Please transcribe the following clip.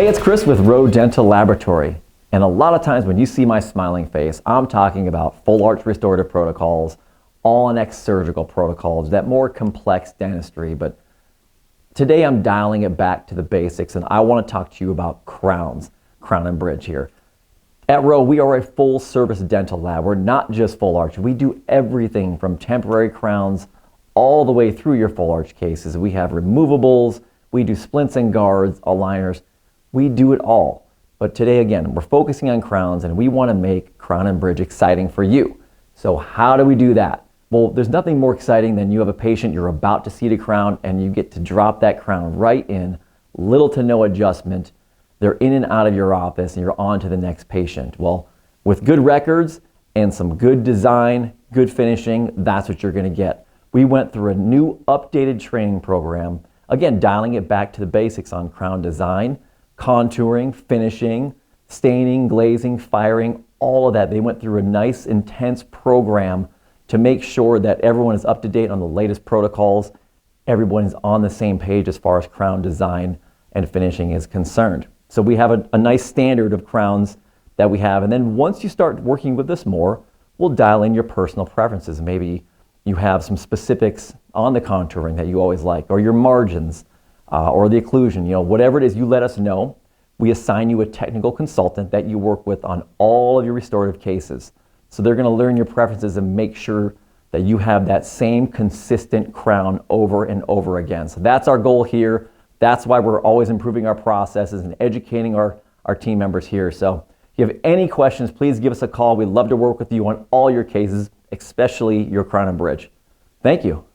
Hey, it's Chris with ROE Dental Laboratory. And a lot of times when you see my smiling face, I'm talking about full arch restorative protocols, all-on-X surgical protocols, that more complex dentistry. But today I'm dialing it back to the basics, and I want to talk to you about crowns, crown and bridge here. At ROE, we are a full-service dental lab. We're not just full arch. We do everything from temporary crowns all the way through your full arch cases. We have removables, we do splints and guards, aligners. We do it all. But today, again, we're focusing on crowns, and we want to make crown and bridge exciting for you. So how do we do that? Well, there's nothing more exciting than you have a patient, you're about to seat a crown, and you get to drop that crown right in, little to no adjustment. They're in and out of your office, and you're on to the next patient. Well, with good records and some good design, good finishing, that's what you're going to get. We went through a new updated training program, again, dialing it back to the basics on crown design, contouring, finishing, staining, glazing, firing, all of that. They went through a nice, intense program to make sure that everyone is up to date on the latest protocols. Everyone is on the same page as far as crown design and finishing is concerned. So we have a nice standard of crowns that we have. And then once you start working with this more, we'll dial in your personal preferences. Maybe you have some specifics on the contouring that you always like, or your margins, or the occlusion, whatever it is, you let us know. We assign you a technical consultant that you work with on all of your restorative cases. So they're going to learn your preferences and make sure that you have that same consistent crown over and over again. So that's our goal here. That's why we're always improving our processes and educating our team members here. So if you have any questions, please give us a call. We'd love to work with you on all your cases, especially your crown and bridge. Thank you.